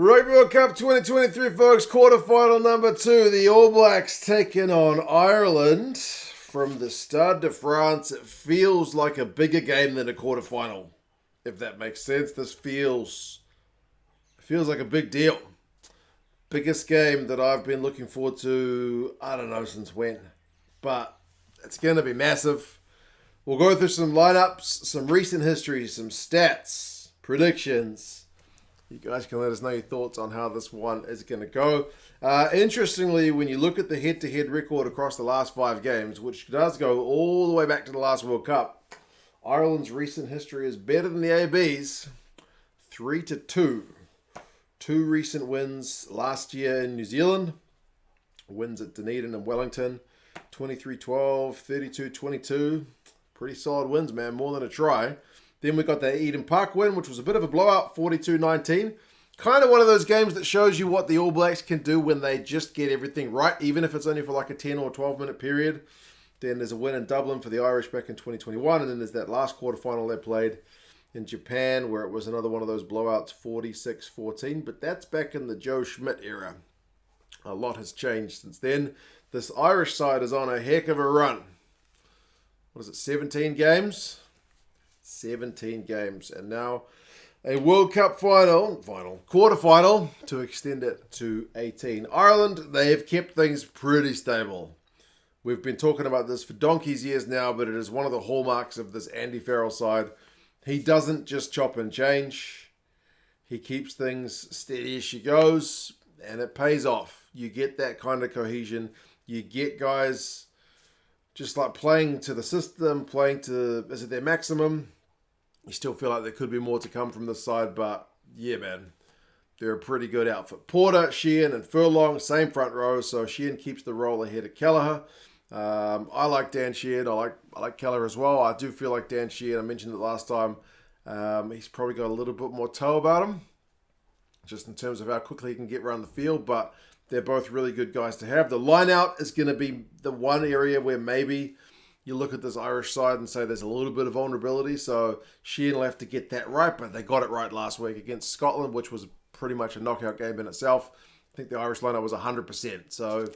Rugby World Cup 2023, folks. Quarterfinal number 2. The All Blacks taking on Ireland. From the Stade de France, it feels like a bigger game than a quarterfinal. If that makes sense, this feels like a big deal. Biggest game that I've been looking forward to, I don't know since when. But it's going to be massive. We'll go through some lineups, some recent history, some stats, predictions. You guys can let us know your thoughts on how this one is going to go. Interestingly, when you look at the head-to-head record across the last 5 games, which does go all the way back to the last World Cup, Ireland's recent history is better than the AB's, 3-2. 2 recent wins last year in New Zealand. Wins at Dunedin and Wellington, 23-12, 32-22. Pretty solid wins, man. More than a try. Then we got the Gibson-Park win, which was a bit of a blowout, 42-19. Kind of one of those games that shows you what the All Blacks can do when they just get everything right, even if it's only for like a 10 or 12-minute period. Then there's a win in Dublin for the Irish back in 2021, and then there's that last quarterfinal they played in Japan, where it was another one of those blowouts, 46-14. But that's back in the Joe Schmidt era. A lot has changed since then. This Irish side is on a heck of a run. What is it, 17 games? 17 games, and now a World Cup quarterfinal to extend it to 18. Ireland, they have kept things pretty stable. We've been talking about this for donkey's years now, but it is one of the hallmarks of this Andy Farrell side. He doesn't just chop and change. He keeps things steady as she goes, and it pays off. You get that kind of cohesion. You get guys just like playing to the system, playing to, is it their maximum? You still feel like there could be more to come from this side, but yeah, man, they're a pretty good outfit. Porter, Sheehan, and Furlong, same front row, so Sheehan keeps the role ahead of Kelleher. I like Dan Sheehan. I like Kelleher as well. I do feel like Dan Sheehan, I mentioned it last time, he's probably got a little bit more toe about him, just in terms of how quickly he can get around the field, but they're both really good guys to have. The line out is going to be the one area where maybe you look at this Irish side and say there's a little bit of vulnerability, so Sheehan will have to get that right, but they got it right last week against Scotland, which was pretty much a knockout game in itself. I think the Irish lineup was 100%, so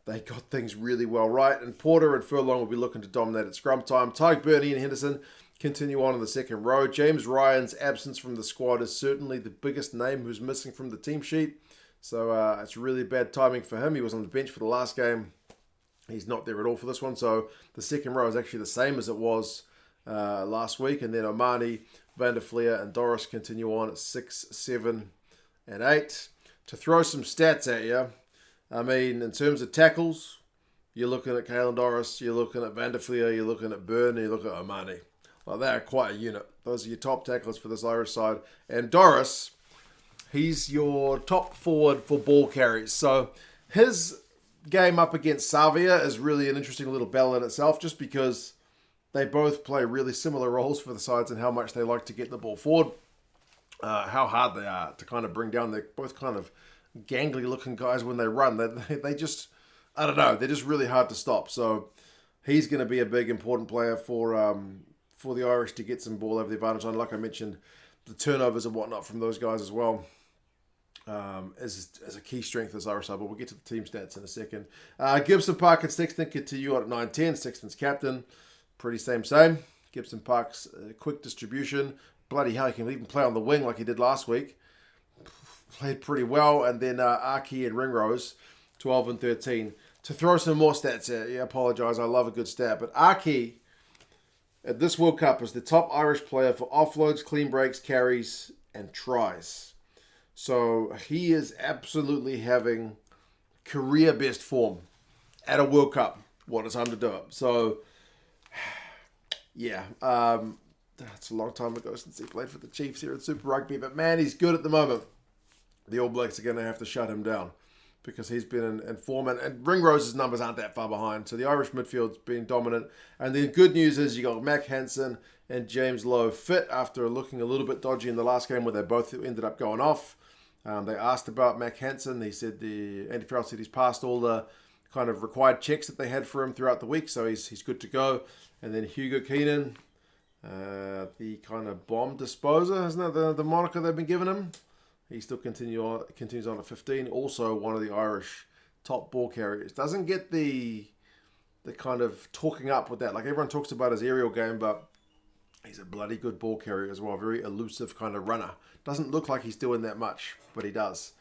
they got things really well right, and Porter and Furlong will be looking to dominate at scrum time. Tadhg, Beirne, and Henderson continue on in the second row. James Ryan's absence from the squad is certainly the biggest name who's missing from the team sheet, so it's really bad timing for him. He was on the bench for the last game. He's not there at all for this one. So the second row is actually the same as it was last week. And then O'Mahony, Van der Flier, and Doris continue on at 6, 7, and 8. To throw some stats at you, I mean, in terms of tackles, you're looking at Caelan, Doris, you're looking at Van der Flier, you're looking at Beirne, you're looking at O'Mahony. Well, they're quite a unit. Those are your top tacklers for this Irish side. And Doris, he's your top forward for ball carries. So his game up against Savia is really an interesting little battle in itself, just because they both play really similar roles for the sides and how much they like to get the ball forward, how hard they are to kind of bring down. They're both kind of gangly looking guys when they run. They just, I don't know, they're just really hard to stop. So he's going to be a big important player for the Irish to get some ball over the advantage line. Like I mentioned, the turnovers and whatnot from those guys as well. As a key strength of this Irish side, but we'll get to the team stats in a second. Gibson-Park and Sexton continue on at 9-10. Sexton's captain, pretty same. Gibson-Park's quick distribution. Bloody hell, he can even play on the wing like he did last week. Played pretty well. And then Aki and Ringrose, 12 and 13. To throw some more stats at you, I apologise, I love a good stat, but Aki at this World Cup is the top Irish player for offloads, clean breaks, carries, and tries. So he is absolutely having career best form at a World Cup. What a time to do it. So, yeah, it's a long time ago since he played for the Chiefs here at Super Rugby. But man, he's good at the moment. The All Blacks are going to have to shut him down because he's been in form. And Ringrose's numbers aren't that far behind. So the Irish midfield's been dominant. And the good news is you got Mack, Hansen, and James Lowe fit after looking a little bit dodgy in the last game where they both ended up going off. They asked about Mack Hansen. He said Andy Farrell said he's passed all the kind of required checks that they had for him throughout the week, so he's good to go. And then Hugo Keenan, the kind of bomb disposer, isn't that the moniker they've been giving him? He still continues on at 15. Also one of the Irish top ball carriers. Doesn't get the kind of talking up with that. Like everyone talks about his aerial game, but he's a bloody good ball carrier as well. Very elusive kind of runner. Doesn't look like he's doing that much, but he does.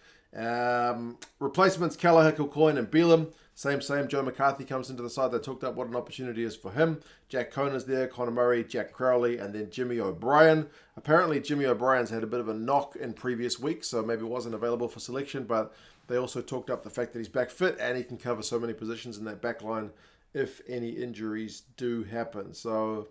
Replacements, Kelleher, Kilcoyne and Bealham. Same. Joe McCarthy comes into the side. They talked up what an opportunity is for him. Jack Conan's there, Conor Murray, Jack Crowley, and then Jimmy O'Brien. Apparently, Jimmy O'Brien's had a bit of a knock in previous weeks, so maybe wasn't available for selection, but they also talked up the fact that he's back fit and he can cover so many positions in that back line if any injuries do happen. So,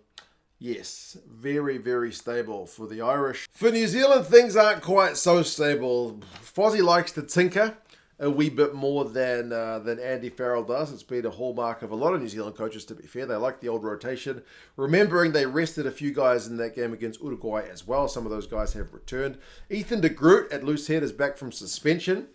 yes, very, very stable for the Irish. For New Zealand, things aren't quite so stable. Fozzie likes to tinker a wee bit more than Andy Farrell does. It's been a hallmark of a lot of New Zealand coaches, to be fair. They like the old rotation. Remembering they rested a few guys in that game against Uruguay as well. Some of those guys have returned. Ethan de Groot at loose head is back from suspension.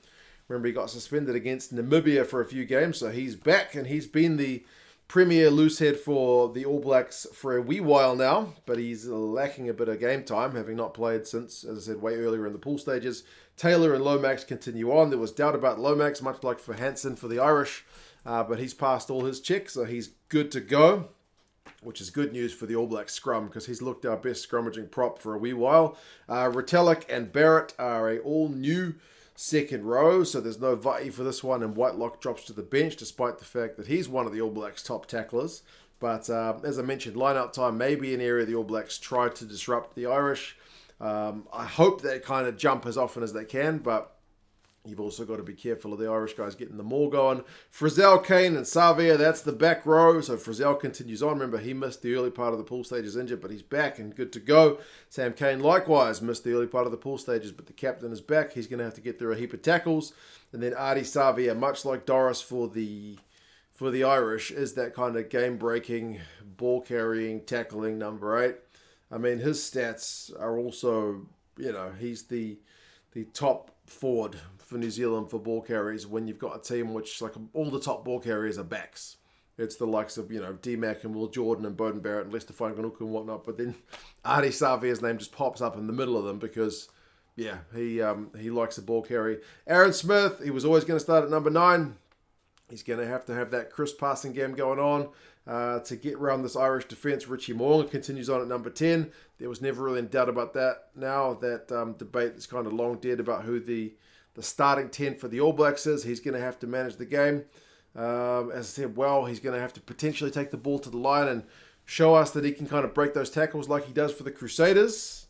Remember, he got suspended against Namibia for a few games, so he's back, and he's been the premier loosehead for the All Blacks for a wee while now, but he's lacking a bit of game time, having not played since, as I said, way earlier in the pool stages. Taylor and Lomax continue on. There was doubt about Lomax, much like for Hansen for the Irish, but he's passed all his checks, so he's good to go, which is good news for the All Blacks scrum, because he's looked our best scrummaging prop for a wee while. Retallick and Barrett are a all-new second row, so there's no Vati for this one, and Whitelock drops to the bench despite the fact that he's one of the All Blacks top tacklers. But as I mentioned, line-out time may be an area the All Blacks try to disrupt the Irish. I hope they kind of jump as often as they can, but you've also got to be careful of the Irish guys getting the maul going. Frizzell, Kane and Savia, that's the back row. So Frizzell continues on. Remember, he missed the early part of the pool stages injured, but he's back and good to go. Sam Cane likewise missed the early part of the pool stages, but the captain is back. He's going to have to get through a heap of tackles. And then Ardie Savia, much like Doris for the Irish, is that kind of game-breaking, ball-carrying, tackling number 8. I mean, his stats are also, he's the top forward for New Zealand for ball carriers when you've got a team which, like, all the top ball carriers are backs. It's the likes of, D-Mac and Will Jordan and Beauden Barrett and Lester Fainga'anuku and whatnot. But then Ardie Savia's name just pops up in the middle of them because, he likes the ball carry. Aaron Smith, he was always going to start at number 9. He's going to have that crisp passing game going on to get around this Irish defence. Richie Mo'unga continues on at number 10. There was never really any doubt about that. Now that debate is kind of long dead about who the starting 10 for the All Blacks is. He's going to have to manage the game. As I said, he's going to have to potentially take the ball to the line and show us that he can kind of break those tackles like he does for the Crusaders,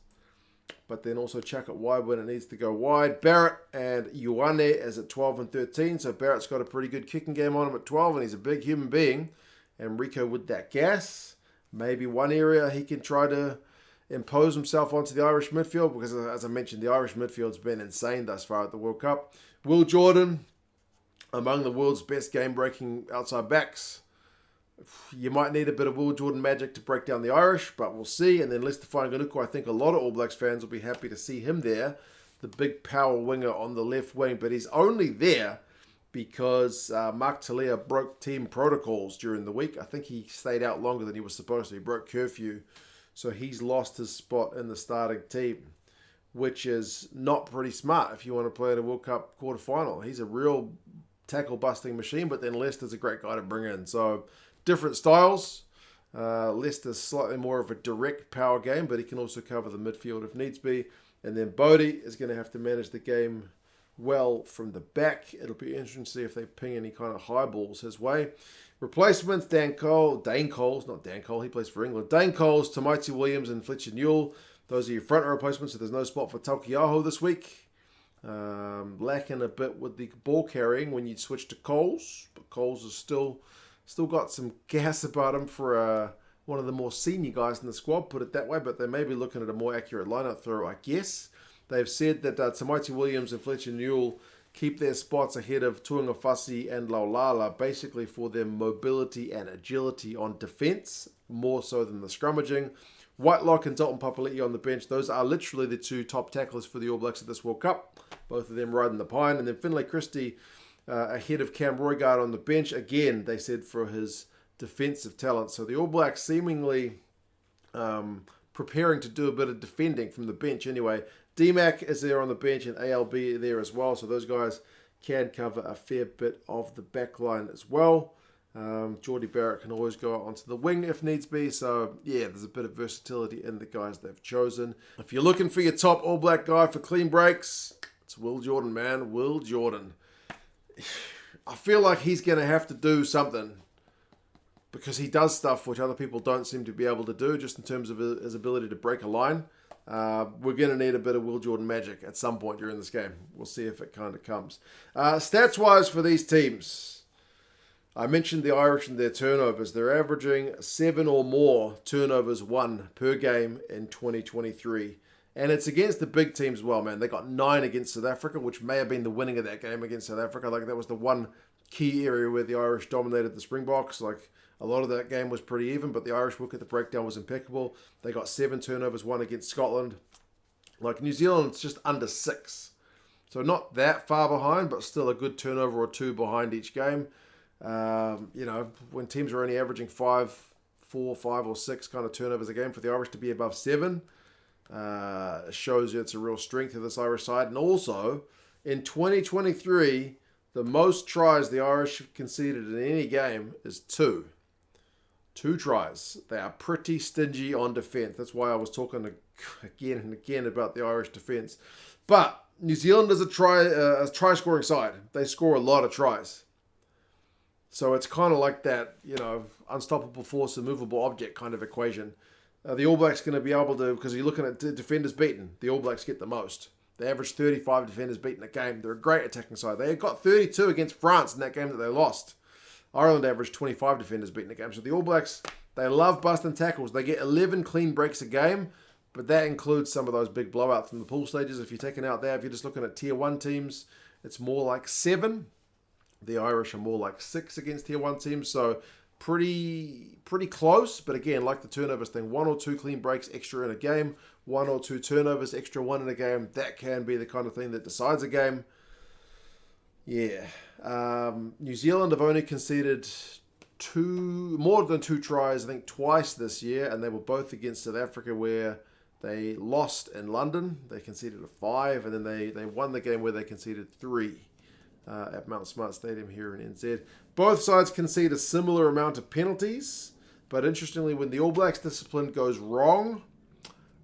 but then also chuck it wide when it needs to go wide. Barrett and Ioane is at 12 and 13, so Barrett's got a pretty good kicking game on him at 12, and he's a big human being. And Rico with that gas, maybe one area he can try to impose himself onto the Irish midfield, because as I mentioned, the Irish midfield's been insane thus far at the World Cup. Will Jordan, among the world's best game-breaking outside backs. You might need a bit of Will Jordan magic to break down the Irish, but we'll see. And then Lester Fainga'anuku, I think a lot of All Blacks fans will be happy to see him there, the big power winger on the left wing, but he's only there because Mark Talia broke team protocols during the week. I think he stayed out longer than he was supposed to. He broke curfew, so he's lost his spot in the starting team, which is not pretty smart if you want to play in a World Cup quarterfinal. He's a real tackle-busting machine, but then Lester's a great guy to bring in. So different styles. Leicester's slightly more of a direct power game, but he can also cover the midfield if needs be. And then Bodie is going to have to manage the game well from the back. It'll be interesting to see if they ping any kind of high balls his way. Replacements, Dane Coles, not Dan Cole, he plays for England. Dane Coles, Tamaiti Williams and Fletcher Newell. Those are your front row replacements, so there's no spot for Taukei'aho this week. Lacking a bit with the ball carrying when you switch to Coles, but Coles has still got some gas about him for one of the more senior guys in the squad, put it that way, but they may be looking at a more accurate lineup throw, I guess. They've said that Tamaiti Williams and Fletcher Newell keep their spots ahead of Tuangafasi and Laulala, basically for their mobility and agility on defence, more so than the scrummaging. Whitelock and Dalton Papali'i on the bench, those are literally the two top tacklers for the All Blacks at this World Cup, both of them riding the pine. And then Finlay Christie ahead of Cam Roigard on the bench, again, they said for his defensive talent. So the All Blacks seemingly preparing to do a bit of defending from the bench anyway. D-Mac is there on the bench and ALB there as well. So those guys can cover a fair bit of the back line as well. Geordie Barrett can always go onto the wing if needs be. So, yeah, there's a bit of versatility in the guys they've chosen. If you're looking for your top All Black guy for clean breaks, it's Will Jordan, man. Will Jordan. I feel like he's going to have to do something because he does stuff which other people don't seem to be able to do just in terms of his ability to break a line. We're going to need a bit of Will Jordan magic at some point during this game. We'll see if it kind of comes. Stats-wise for these teams, I mentioned the Irish and their turnovers. They're averaging 7 or more turnovers won per game in 2023. And it's against the big teams as well, man. They got 9 against South Africa, which may have been the winning of that game against South Africa. Like, that was the one key area where the Irish dominated the Springboks. Like, a lot of that game was pretty even, but the Irish look at the breakdown was impeccable. They got 7 turnovers won against Scotland. Like, New Zealand's just under 6. So not that far behind, but still a good turnover or 2 behind each game. When teams are only averaging 4, 5, or 6 kind of turnovers a game, for the Irish to be above 7 shows you it's a real strength of this Irish side. And also, in 2023, the most tries the Irish have conceded in any game is 2. 2 tries. They are pretty stingy on defence. That's why I was talking again and again about the Irish defence. But New Zealand is a try-scoring side. They score a lot of tries. So it's kind of like that, unstoppable force, immovable object kind of equation. The All Blacks going to be able to, because you're looking at defenders beaten, the All Blacks get the most. They average 35 defenders beaten a game. They're a great attacking side. They got 32 against France in that game that they lost. Ireland averaged 25 defenders beaten a game. So the All Blacks, they love busting tackles. They get 11 clean breaks a game, but that includes some of those big blowouts from the pool stages. If you're taking out that, if you're just looking at Tier 1 teams, it's more like 7. The Irish are more like 6 against Tier 1 teams, so pretty close. But again, like the turnovers thing, 1 or 2 clean breaks extra in a game, 1 or 2 turnovers extra 1 in a game, that can be the kind of thing that decides a game. Yeah. New Zealand have only conceded more than 2 tries, I think twice this year, and they were both against South Africa where they lost in London. They conceded a 5, and then they won the game where they conceded 3. At Mount Smart Stadium here in NZ. Both sides concede a similar amount of penalties, but interestingly, when the All Blacks discipline goes wrong,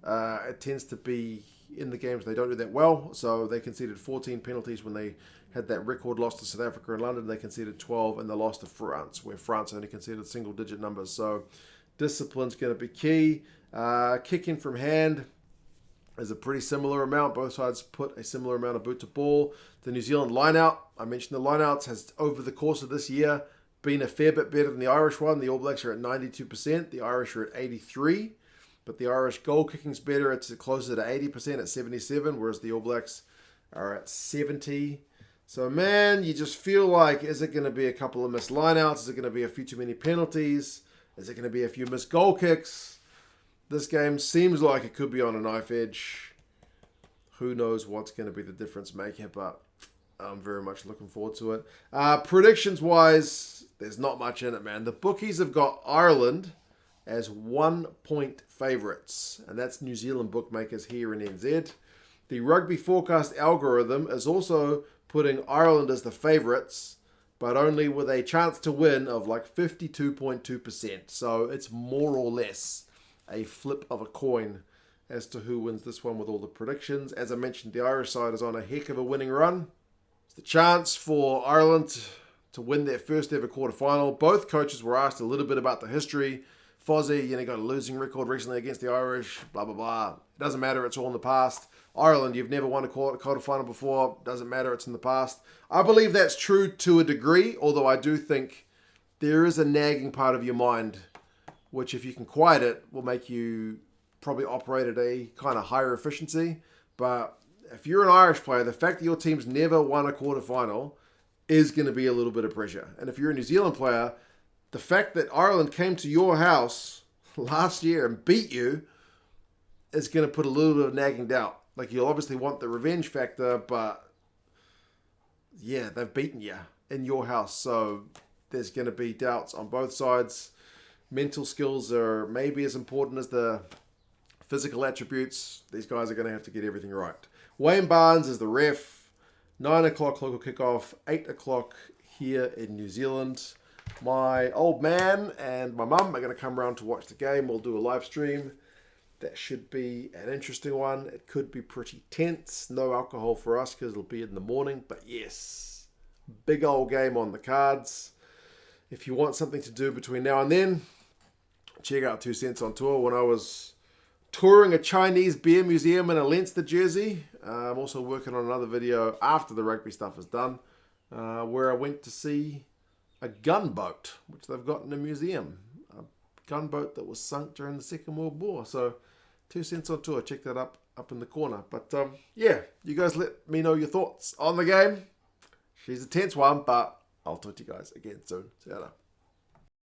it tends to be in the games they don't do that well. So they conceded 14 penalties when they had that record loss to South Africa in London. They conceded 12 and they lost to France, where France only conceded single-digit numbers. So discipline's going to be key. Kicking from hand is a pretty similar amount. Both sides put a similar amount of boot to ball. The New Zealand lineout, I mentioned the lineouts, has over the course of this year been a fair bit better than the Irish one. The All Blacks are at 92%. The Irish are at 83%. But the Irish goal kicking's better. It's closer to 80% at 77%, whereas the All Blacks are at 70%. So, man, you just feel like, is it going to be a couple of missed lineouts? Is it going to be a few too many penalties? Is it going to be a few missed goal kicks? This game seems like it could be on a knife edge. Who knows what's going to be the difference maker, but I'm very much looking forward to it. Predictions-wise, there's not much in it, man. The bookies have got Ireland as 1-point favourites, and that's New Zealand bookmakers here in NZ. The Rugby Forecast algorithm is also putting Ireland as the favourites, but only with a chance to win of like 52.2%. So it's more or less a flip of a coin as to who wins this one with all the predictions. As I mentioned, the Irish side is on a heck of a winning run. It's the chance for Ireland to win their first ever quarterfinal. Both coaches were asked a little bit about the history. Fozzie, got a losing record recently against the Irish, blah, blah, blah. It doesn't matter, it's all in the past. Ireland, you've never won a quarterfinal before. Doesn't matter, it's in the past. I believe that's true to a degree, although I do think there is a nagging part of your mind, which if you can quiet it, will make you probably operate at a kind of higher efficiency. But if you're an Irish player, the fact that your team's never won a quarterfinal is going to be a little bit of pressure. And if you're a New Zealand player, the fact that Ireland came to your house last year and beat you is going to put a little bit of nagging doubt. Like, you'll obviously want the revenge factor, but yeah, they've beaten you in your house. So there's going to be doubts on both sides. Mental skills are maybe as important as the physical attributes, these guys are going to have to get everything right. Wayne Barnes is the ref. 9 o'clock local kickoff, 8 o'clock here in New Zealand. My old man and my mum are going to come around to watch the game. We'll do a live stream. That should be an interesting one. It could be pretty tense. No alcohol for us because it'll be in the morning. But yes, big old game on the cards. If you want something to do between now and then, check out 2 Cents on Tour. When I was touring a Chinese beer museum in a Leinster jersey, I'm also working on another video after the rugby stuff is done, where I went to see a gunboat, which they've got in a museum. A gunboat that was sunk during the Second World War. So 2 Cents on Tour, check that up in the corner. But yeah, you guys let me know your thoughts on the game. She's a tense one, but I'll talk to you guys again soon. See you later.